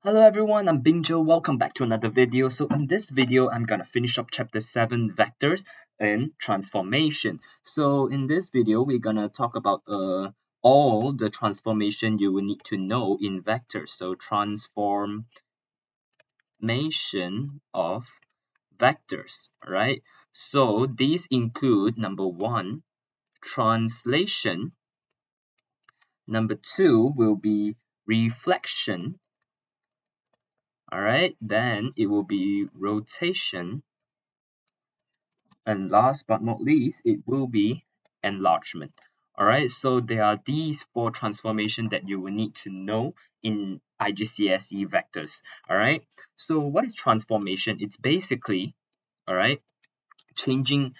Hello everyone, I'm Bingjo. Welcome back to another video. So in this video, I'm gonna finish up chapter 7 vectors and transformation. So in this video, we're gonna talk about all the transformation you will need to know in vectors. So transformation of vectors, right? So these include number 1, translation. Number 2 will be reflection. All right, then it will be rotation. And last but not least, it will be enlargement. All right, so there are these 4 transformations that you will need to know in IGCSE vectors. All right, so what is transformation? It's basically, all right, changing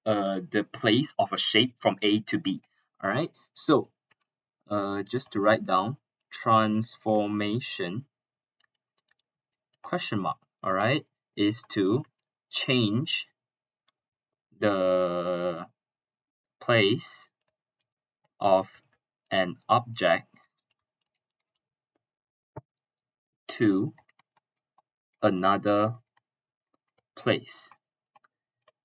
the place of a shape from A to B. All right, so just to write down transformation question mark, all right, is to change the place of an object to another place,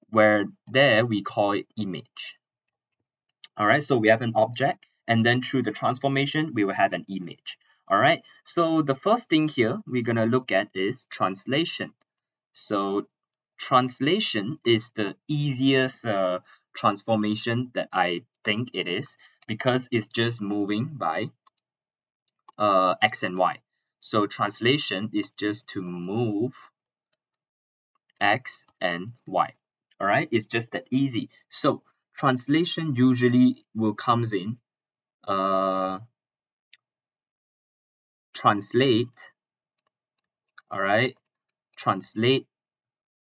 where there we call it image. All right, so we have an object, and then through the transformation, we will have an image. All right, so the first thing here we're going to look at is translation. So translation is the easiest transformation that I think it is, because it's just moving by x and y. So translation is just to move x and y. All right, it's just that easy. So translation usually will comes in translate. All right, translate,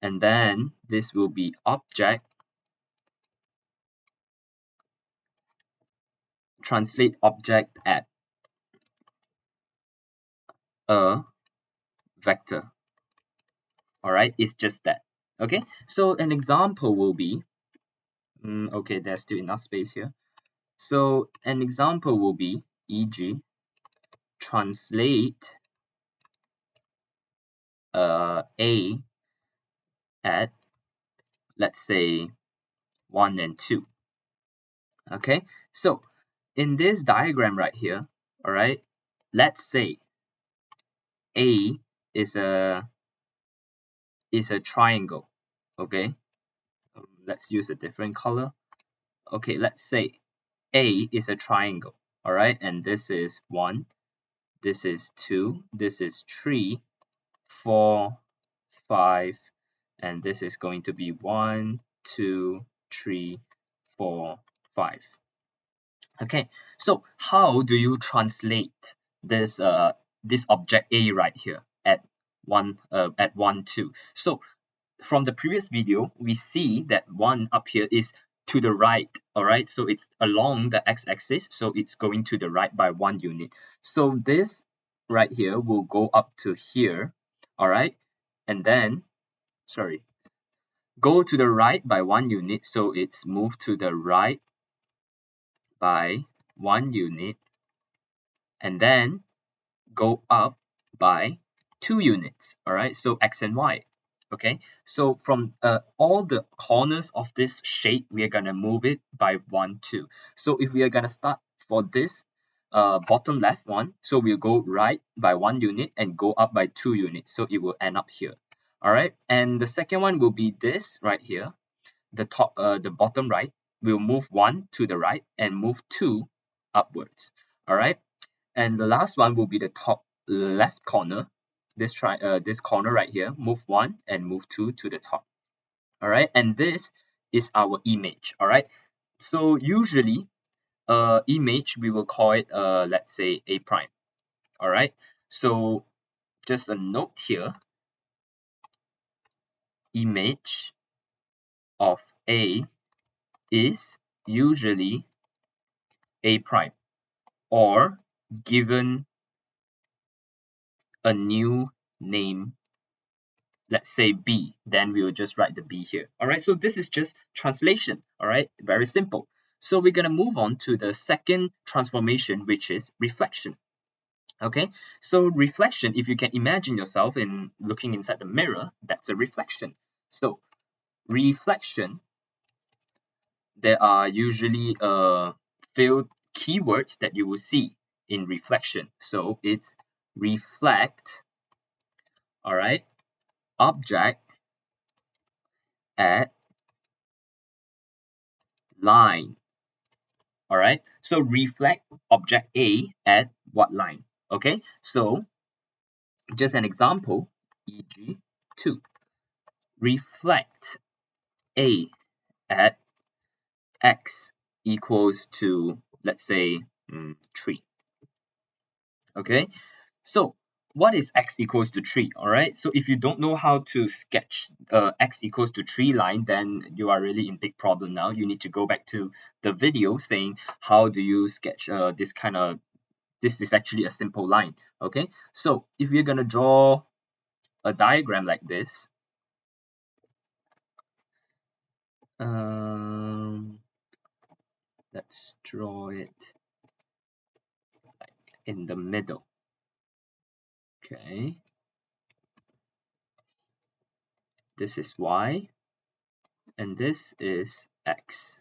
and then this will be object. Translate object at a vector. All right, it's just that. Okay, so an example will be okay, there's still enough space here. So an example will be, e.g., translate A at, let's say, 1 and 2. Okay, so in this diagram right here, all right, let's say A is a triangle. Okay, let's use a different color. Okay, let's say A is a triangle. All right, and this is 1, this is 2, this is 3, 4, 5, and this is going to be 1, 2, 3, 4, 5. Okay, so how do you translate this object A right here at 1, 2? So from the previous video, we see that 1 up here is to the right. All right, so it's along the x-axis, so it's going to the right by 1 unit. So this right here will go up to here. All right, and then go to the right by 1 unit, so it's moved to the right by 1 unit, and then go up by 2 units. All right, so x and y. Okay, so from all the corners of this shape, we are gonna move it by 1, 2. So if we are gonna start for this bottom left one, so we'll go right by 1 unit and go up by 2 units, so it will end up here. All right, and the second one will be this right here. The bottom right will move 1 to the right and move 2 upwards. All right, and the last one will be the top left corner. This corner right here, move 1 and move 2 to the top. All right, and this is our image. All right, so usually image, we will call it let's say A prime. All right, so just a note here, image of A is usually A prime, or given a new name, let's say B, then we will just write the B here. All right, so this is just translation. All right, very simple. So we're going to move on to the second transformation, which is reflection. Okay, so reflection, if you can imagine yourself in looking inside the mirror, that's a reflection. So reflection, there are usually few keywords that you will see in reflection. So it's reflect, all right, object at line, all right. So reflect object A at what line? Okay, so just an example, e.g. 2, reflect A at x equals to, let's say, 3. Okay, so what is x equals to 3? All right, so if you don't know how to sketch x equals to 3 line, then you are really in big problem now. You need to go back to the video saying how do you sketch this is actually a simple line. Okay, so if you're gonna draw a diagram like this, let's draw it in the middle. Okay, this is y and this is x.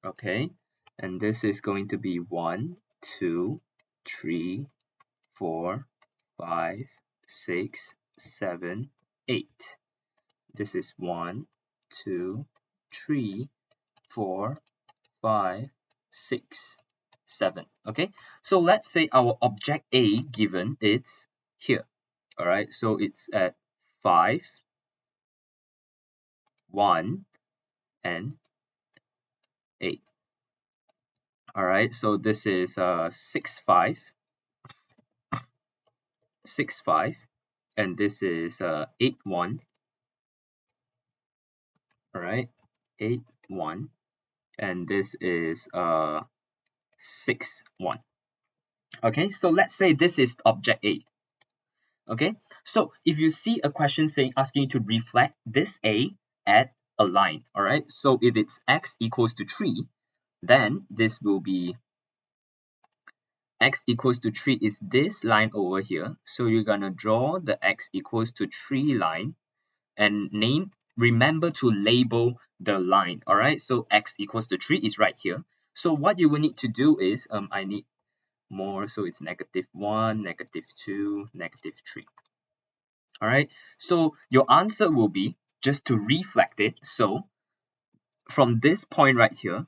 Okay, and this is going to be 1, 2, 3, 4, 5, 6, 7, 8. This is 1, 2, 3, 4, 5, 6, 7. Okay, so let's say our object A given it's here. All right, so it's at 5, 1, and 8. All right, so this is 6, 5, 6, 5, and this is 8, 1. All right, 8, 1, and this is 6, 1. Okay, so let's say this is object A. Okay, so if you see a question saying asking you to reflect this A at a line, all right, so if it's x equals to 3, then this will be x equals to 3 is this line over here. So you're gonna draw the x equals to 3 line and remember to label the line. All right, so x equals to 3 is right here. So what you will need to do is I need more, so it's -1, -2, -3. All right, so your answer will be just to reflect it. So from this point right here,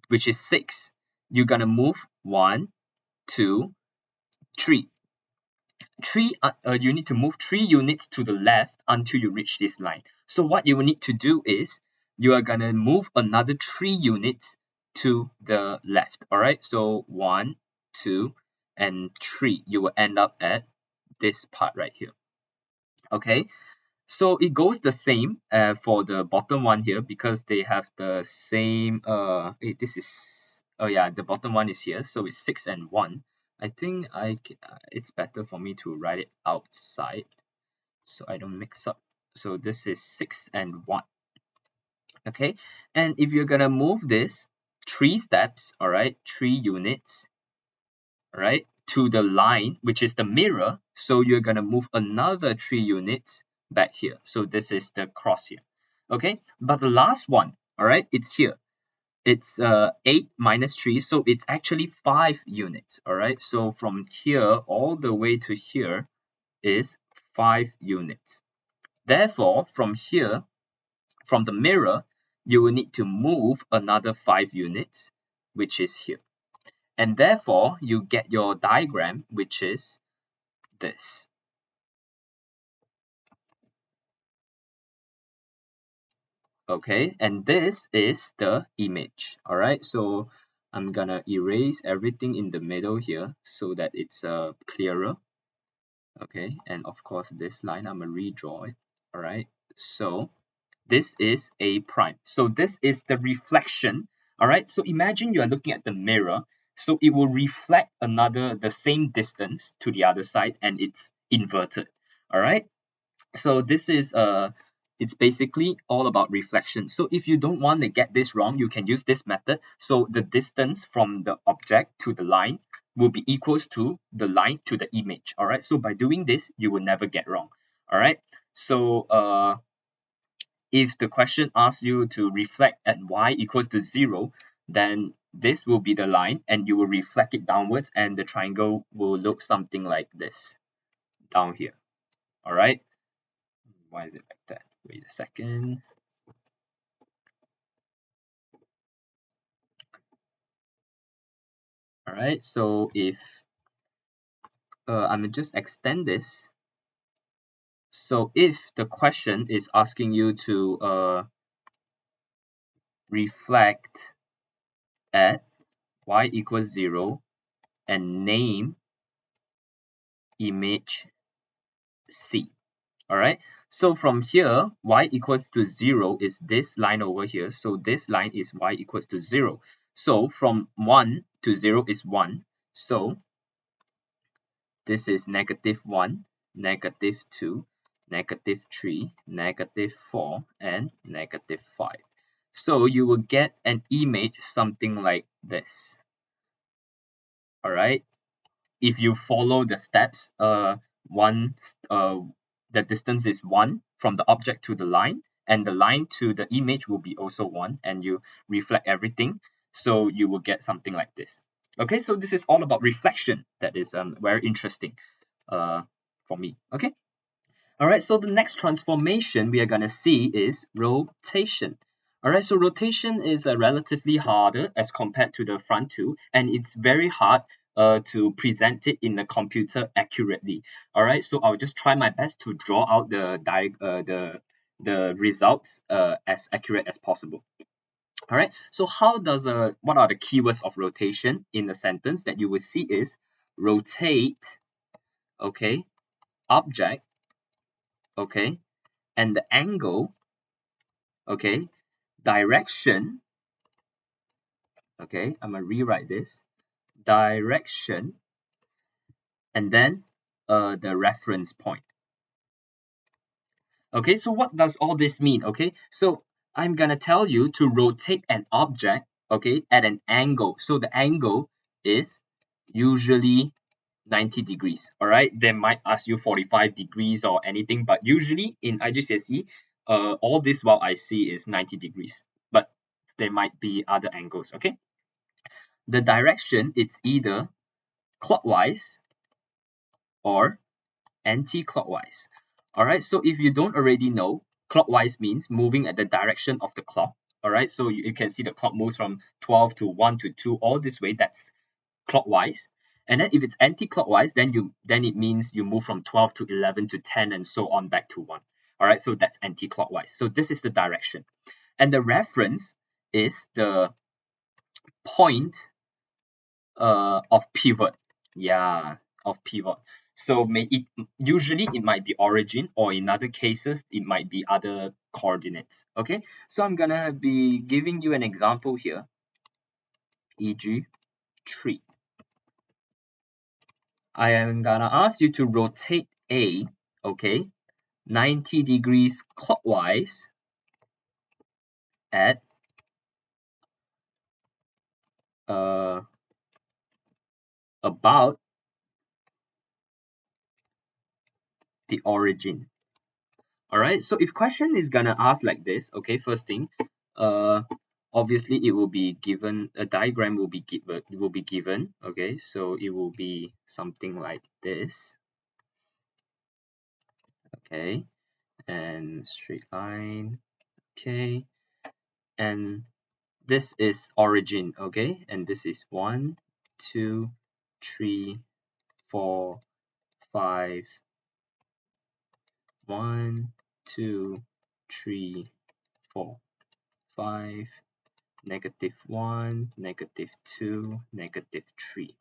which is 6, you're gonna move 1, 2, 3. You need to move 3 units to the left until you reach this line. So what you will need to do is you are gonna move another 3 units to the left. All right, so 1, 2, and 3. You will end up at this part right here. Okay, so it goes the same for the bottom one here because they have the same this is, oh yeah, the bottom one is here, so it's 6 and 1. I think it's better for me to write it outside so I don't mix up. So this is 6 and 1. Okay, and if you're gonna move this 3 steps, all right, 3 units, all right, to the line which is the mirror, so you're gonna move another 3 units back here. So this is the cross here. Okay, but the last one, all right, it's here. It's 8 minus 3, so it's actually 5 units. All right, so from here all the way to here is 5 units. Therefore, from here, from the mirror, you will need to move another 5 units, which is here. And therefore, you get your diagram, which is this. Okay, and this is the image. All right, so I'm gonna erase everything in the middle here so that it's clearer. Okay, and of course this line I'm gonna redraw it. All right, so this is A prime. So this is the reflection. All right, so imagine you are looking at the mirror, so it will reflect the same distance to the other side, and it's inverted. All right, so this is it's basically all about reflection. So if you don't want to get this wrong, you can use this method. So the distance from the object to the line will be equals to the line to the image. All right. So by doing this, you will never get wrong. All right. So if the question asks you to reflect at y equals to 0, then this will be the line and you will reflect it downwards and the triangle will look something like this down here. All right. Why is it like that? Wait a second. All right. So if I'm just extend this. So if the question is asking you to reflect at y equals 0 and name image C. All right. So from here, y equals to 0 is this line over here. So this line is y equals to 0. So from 1 to 0 is 1. So this is -1, -2, -3, -4, and -5. So you will get an image something like this. All right. If you follow the steps, one, the distance is 1 from the object to the line, and the line to the image will be also 1, and you reflect everything. So you will get something like this. Okay, so this is all about reflection. That is very interesting for me. Okay. All right, so the next transformation we are going to see is rotation. All right, so rotation is relatively harder as compared to the front two, and it's very hard to present it in the computer accurately. All right, so I'll just try my best to draw out the results as accurate as possible. All right, so what are the keywords of rotation in the sentence that you will see is rotate, okay, object, okay, and the angle, okay, direction, okay, I'm gonna rewrite this, direction, and then the reference point. Okay, so what does all this mean? Okay, so I'm gonna tell you to rotate an object, okay, at an angle. So the angle is usually 90 degrees. All right, they might ask you 45 degrees or anything, but usually in IGCSE, all this while I see is 90 degrees, but there might be other angles. Okay, the direction, it's either clockwise or anti-clockwise. All right, so if you don't already know, clockwise means moving at the direction of the clock. All right, so you can see the clock moves from 12 to 1 to 2 all this way. That's clockwise. And then if it's anti-clockwise, then it means you move from 12 to 11 to 10 and so on back to 1. All right, so that's anti-clockwise. So this is the direction. And the reference is the point of pivot. Yeah, of pivot. So usually it might be origin, or in other cases it might be other coordinates. Okay, so I'm gonna be giving you an example here, e.g. 3. I am gonna ask you to rotate A, okay, 90 degrees clockwise at about the origin. All right, so if question is gonna ask like this, okay, first thing, obviously it will be given, a diagram will be given, okay, so it will be something like this, okay, and straight line, okay, and this is origin, okay, and this is 1, 2, 3, 4, 5, 1, 2, 3, 4, 5, -1, -2, -3.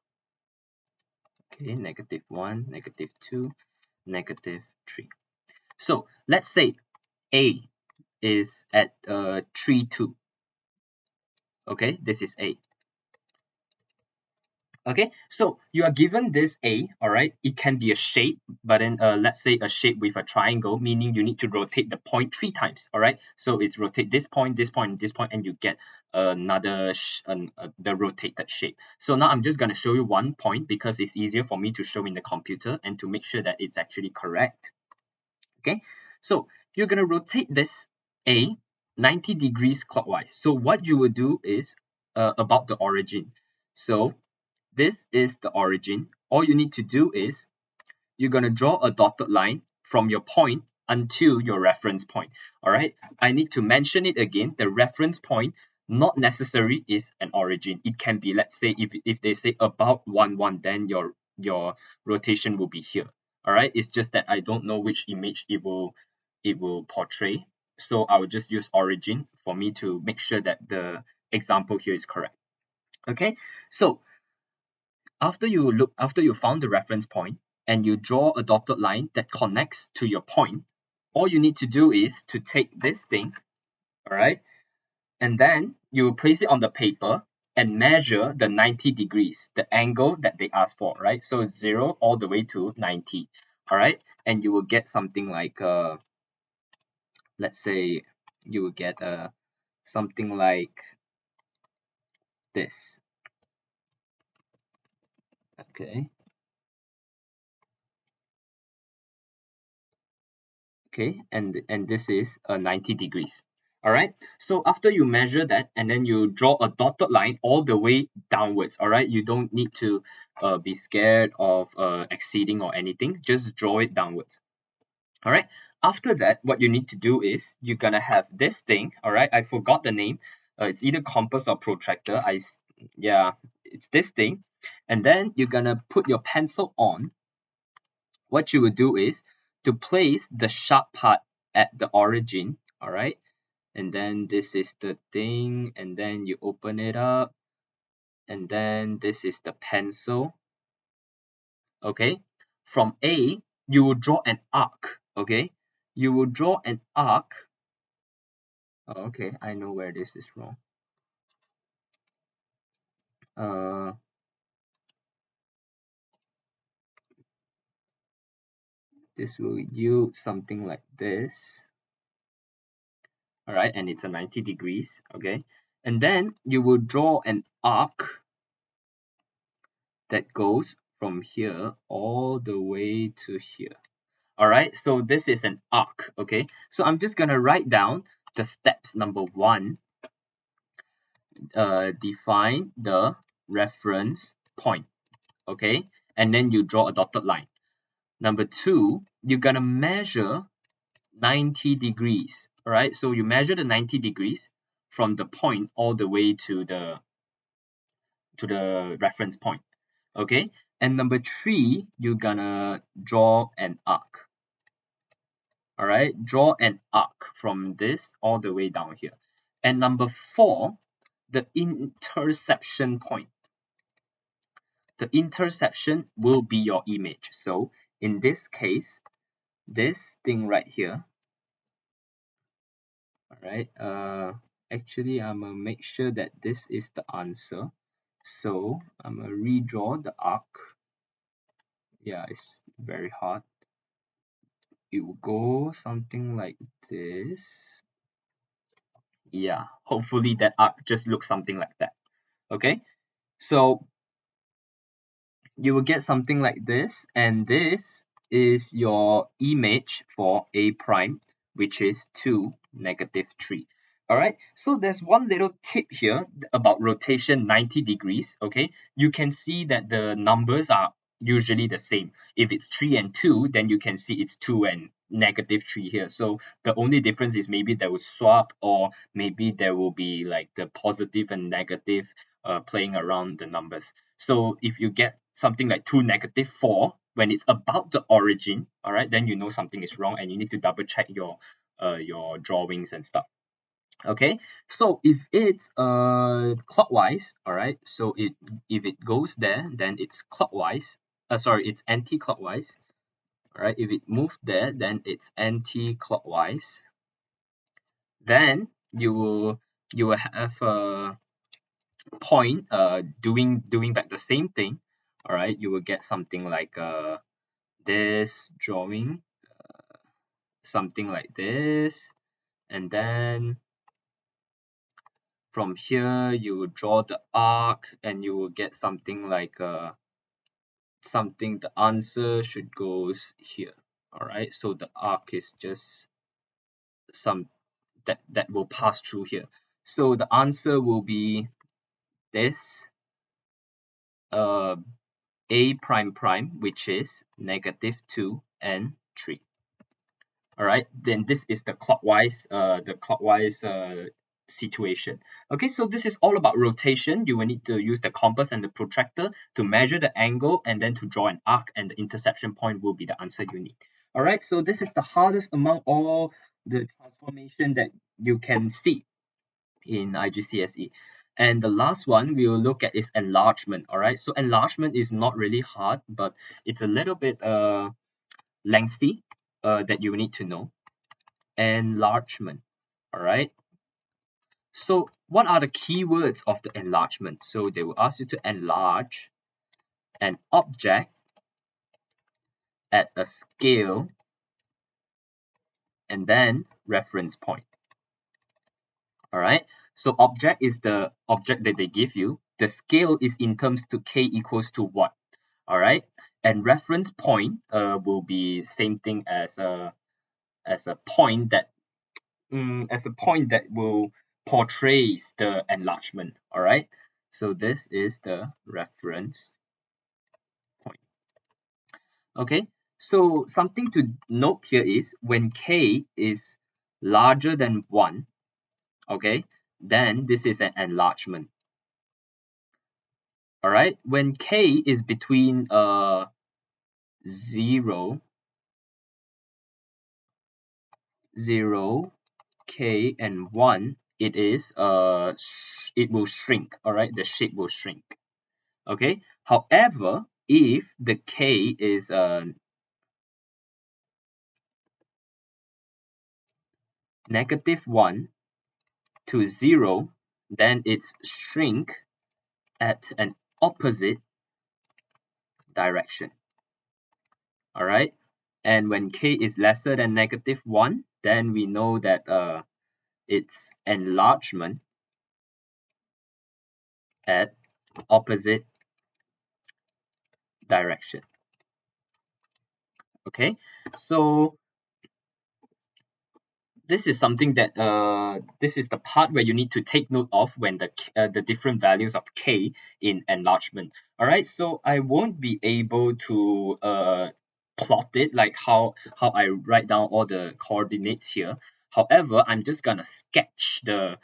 Okay, -1, -2, -3. So let's say A is at 3, 2. Okay, this is A. Okay, so you are given this A, all right? It can be a shape, but then let's say a shape with a triangle, meaning you need to rotate the point 3 times, all right? So it's rotate this point, this point, this point, and you get another the rotated shape. So now I'm just going to show you one point because it's easier for me to show in the computer and to make sure that it's actually correct. Okay, so you're going to rotate this A 90 degrees clockwise. So what you will do is about the origin. So this is the origin. All you need to do is you're going to draw a dotted line from your point until your reference point. All right. I need to mention it again. The reference point not necessary is an origin. It can be, let's say, if they say about 1, 1, then your rotation will be here. All right. It's just that I don't know which image it will portray. So I will just use origin for me to make sure that the example here is correct. Okay. So after you found the reference point and you draw a dotted line that connects to your point, all you need to do is to take this thing, all right, and then you place it on the paper and measure the 90 degrees, the angle that they asked for, right? So 0 all the way to 90, all right, and you will get something like let's say you will get something like this. Okay. Okay, and this is 90 degrees. All right, so after you measure that and then you draw a dotted line all the way downwards, all right, you don't need to be scared of exceeding or anything, just draw it downwards. All right, after that what you need to do is you're gonna have this thing, all right, I forgot the name, it's either compass or protractor. Yeah, it's this thing, and then you're gonna put your pencil on. What you would do is to place the sharp part at the origin, all right, and then this is the thing, and then you open it up, and then this is the pencil. Okay, from A you will draw an arc. Okay, you will draw an arc. Oh, okay, I know where this is wrong. uh this will yield something like this, all right, and it's a 90 degrees. Okay, and then you will draw an arc that goes from here all the way to here. All right, so this is an arc. Okay, so I'm just gonna write down the steps. Number 1, define the reference point. Okay, and then you draw a dotted line. Number 2, you're gonna measure 90 degrees. All right, so you measure the 90 degrees from the point all the way to the reference point. Okay, and number 3, you're gonna draw an arc. All right, draw an arc from this all the way down here. And number 4, the intersection point. The intersection will be your image. So in this case, this thing right here, all right, actually I'm gonna make sure that this is the answer. So I'm gonna redraw the arc. Yeah, it's very hard. It will go something like this. Yeah, hopefully that arc just looks something like that. Okay, so you will get something like this, and this is your image for a prime, which is 2, -3. All right, so there's one little tip here about rotation 90 degrees. Okay, you can see that the numbers are usually the same. If it's 3 and 2, then you can see it's 2 and -3 here. So the only difference is maybe they will swap, or maybe there will be like the positive and negative playing around the numbers. So if you get something like 2, -4, when it's about the origin, all right, then you know something is wrong and you need to double check your drawings and stuff. Okay, so if it's clockwise, all right, so if it goes there, then it's clockwise. Sorry, it's anti-clockwise. All right, if it moved there, then it's anti-clockwise. Then you will have point doing back the same thing, all right, you will get something like this drawing, something like this, and then from here you will draw the arc and you will get something like something, the answer should goes here. All right, so the arc is just some that will pass through here. So the answer will be this uh a prime prime, which is -2 and 3. All right, then this is the clockwise situation. Okay, so this is all about rotation. You will need to use the compass and the protractor to measure the angle and then to draw an arc, and the intersection point will be the answer you need. All right, so this is the hardest among all the transformation that you can see in IGCSE. And the last one we will look at is enlargement. All right, so enlargement is not really hard, but it's a little bit lengthy that you need to know. Enlargement. All right, so what are the keywords of the enlargement? So they will ask you to enlarge an object at a scale and then reference point. All right, so object is the object that they give you. The scale is in terms to k equals to what. All right, and reference point will be same thing as a point that will portrays the enlargement. All right, so this is the reference point. Okay, so something to note here is when k is larger than 1, okay, then this is an enlargement. All right, when k is between 0 k and 1, it is it will shrink. All right, the shape will shrink. Okay, however, if the k is -1 to 0, then it's shrink at an opposite direction. All right, and when k is lesser than -1, then we know that it's enlargement at opposite direction. Okay, so this is something that this is the part where you need to take note of when the different values of k in enlargement. All right, so I won't be able to plot it like how I write down all the coordinates here. However, I'm just gonna sketch the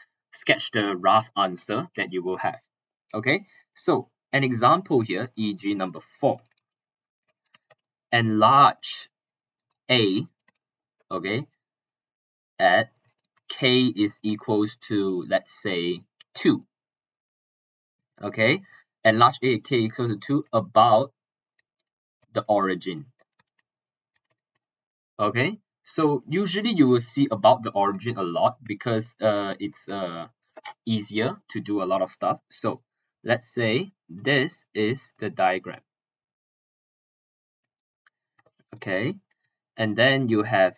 rough answer that you will have. Okay, so an example here, e.g. number 4. Enlarge a, okay, at k is equals to, let's say, 2. Okay, enlarge a at k equals to 2 about the origin. Okay, so usually you will see about the origin a lot because it's easier to do a lot of stuff. So let's say this is the diagram. Okay, and then you have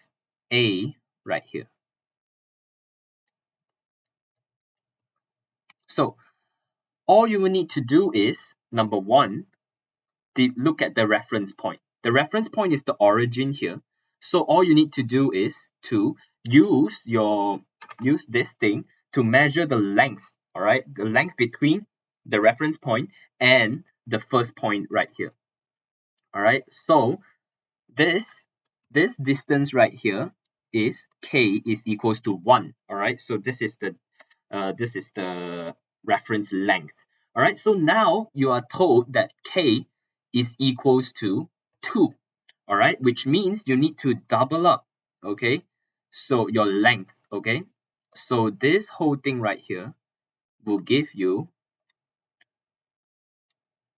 a right here. So all you will need to do is, number one, look at the reference point. The reference point is the origin here. So all you need to do is to use this thing to measure the length, all right? The length between the reference point and the first point right here. All right? So this distance right here is k is equals to 1, all right? So this is the reference length. All right, so now you are told that k is equals to 2, all right, which means you need to double up, okay, so your length, okay, so this whole thing right here will give you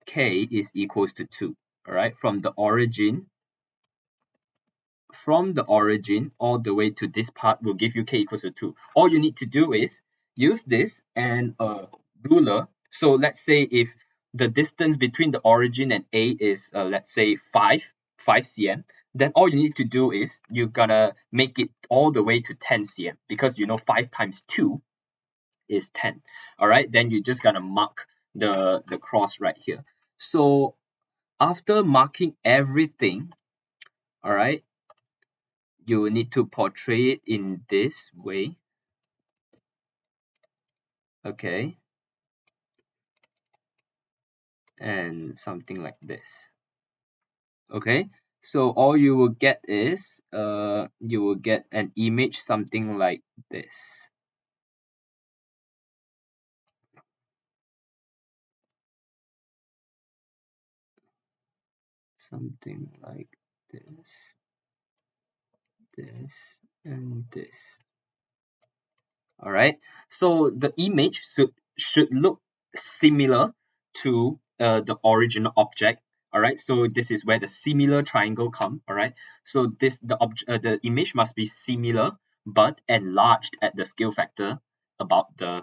k is equals to 2, all right, from the origin all the way to this part will give you k equals to 2. All you need to do is use this and a ruler So let's say if the distance between the origin and A is let's say 5 cm, then all you need to do is you're gonna make it all the way to 10 cm, because you know 5 times 2 is 10. All right, then you're just gonna mark the cross right here. So after marking everything, all right, you will need to portray it in this way. Okay, and something like this. Okay, so all you will get is you will get an image something like this. Something like this, this, and this. All right, so the image should look similar to the original object. All right, so this is where the similar triangle come. All right, so the image must be similar but enlarged at the scale factor about the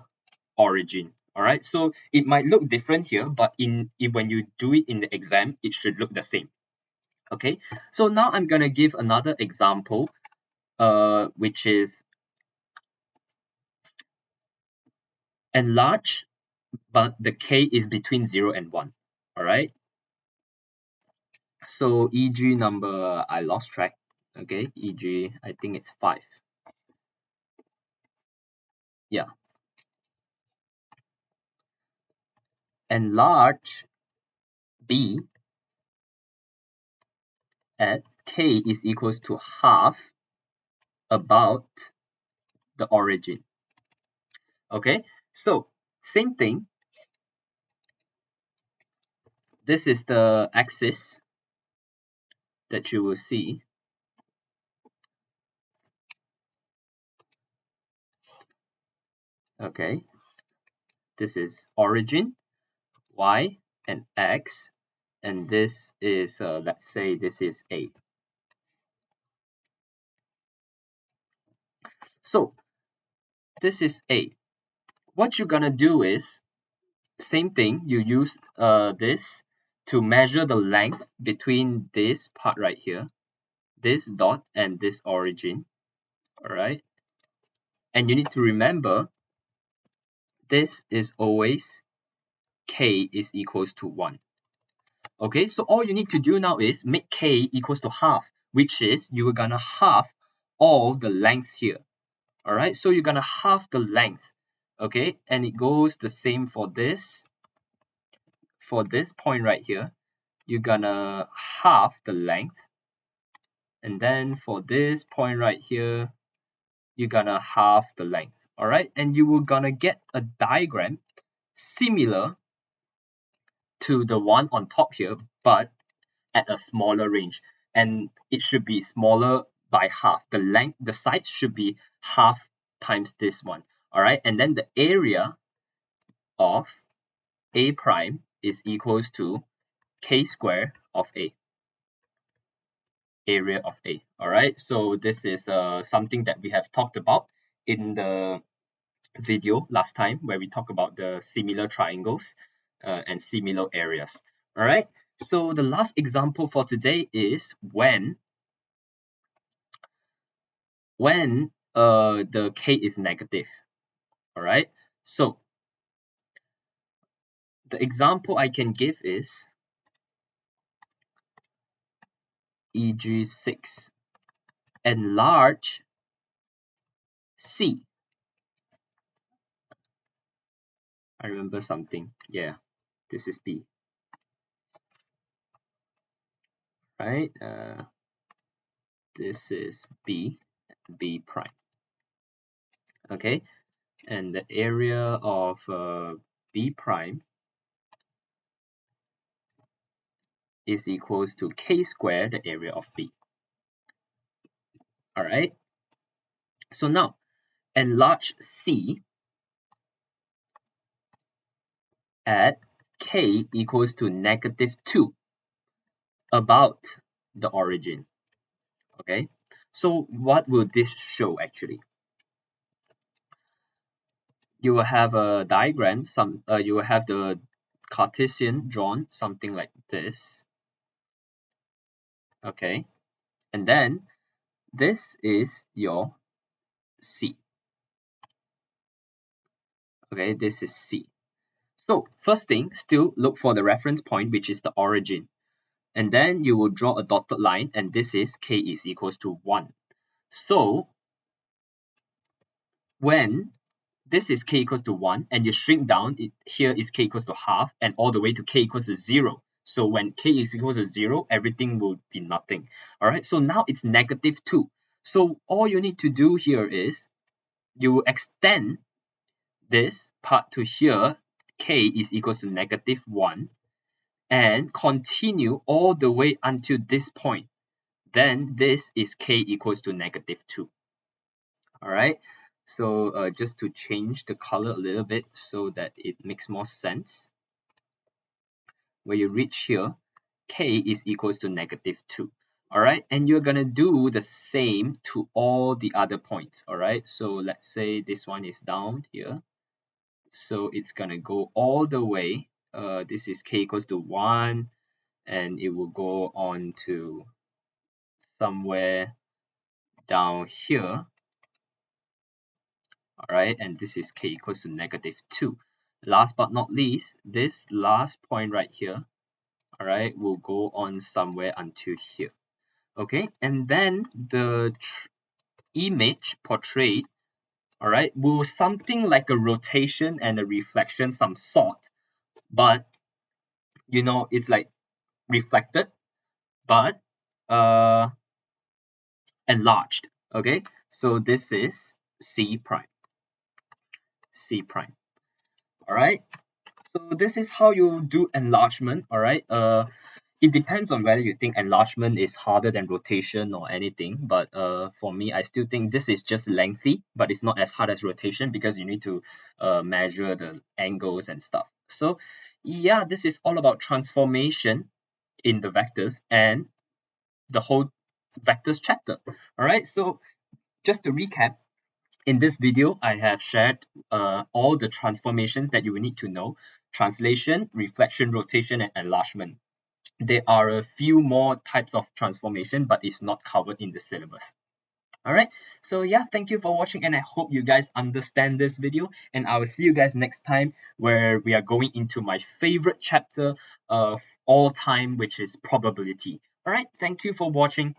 origin. All right, so it might look different here, but when you do it in the exam, it should look the same. Okay, so now I'm gonna give another example, which is enlarge, but the k is between 0 and 1. All right, so e.g. number, I lost track. Okay, e.g. I think it's 5. Yeah, enlarge b at k is equals to half about the origin. Okay, so same thing. This is the axis that you will see. Okay, this is origin, y, and x, and this is let's say this is a. So this is a. What you're gonna do is same thing. You use this to measure the length between this part right here, this dot, and this origin. All right, and you need to remember this is always k is equals to 1. Okay, so all you need to do now is make k equals to half, which is you're gonna half all the length here. All right, so you're gonna half the length. Okay, and it goes the same for this. For this point right here, you're gonna half the length, and then for this point right here, you're gonna half the length. All right, and you will gonna get a diagram similar to the one on top here, but at a smaller range, and it should be smaller by half. The length, the size should be half times this one. All right, and then the area of a prime is equals to k square of a, area of a. All right, so this is something that we have talked about in the video last time, where we talk about the similar triangles and similar areas. All right, so the last example for today is when the k is negative. All right, so the example I can give is e.g. 6, enlarge c. I remember something. Yeah, this is b. Right, this is b prime. Okay, and the area of b prime is equals to k squared, the area of b. All right, so now enlarge c at k equals to -2 about the origin. Okay, so what will this show actually? you will have a diagram, you will have the Cartesian drawn, something like this. Okay, and then this is your C. Okay, this is C. So first thing, still look for the reference point, which is the origin. And then you will draw a dotted line, and this is k is equals to 1. So when this is k equals to 1 and you shrink down, here is k equals to half and all the way to k equals to 0. So when k is equals to 0, everything will be nothing. All right, so now it's negative 2. So all you need to do here is you will extend this part to here, k is equals to negative 1, and continue all the way until this point. Then this is k equals to negative 2. All right, so just to change the color a little bit so that it makes more sense. When you reach here, k is equals to negative 2. All right, and you're gonna do the same to all the other points. All right, so let's say this one is down here, so it's gonna go all the way. This is k equals to 1, and it will go on to somewhere down here. All right, and this is k equals to negative 2. Last but not least, this last point right here, all right, will go on somewhere until here. Okay, and then the image portrayed, all right, will something like a rotation and a reflection some sort, but you know, it's like reflected, but enlarged. Okay, so this is C prime. C prime. All right, so this is how you do enlargement. All right, it depends on whether you think enlargement is harder than rotation or anything, but for me, I still think this is just lengthy, but it's not as hard as rotation because you need to measure the angles and stuff. So yeah, this is all about transformation in the vectors and the whole vectors chapter. All right, so just to recap, in this video, I have shared all the transformations that you will need to know: translation, reflection, rotation, and enlargement. There are a few more types of transformation, but it's not covered in the syllabus. All right, so yeah, thank you for watching, and I hope you guys understand this video, and I will see you guys next time where we are going into my favorite chapter of all time, which is probability. All right, thank you for watching.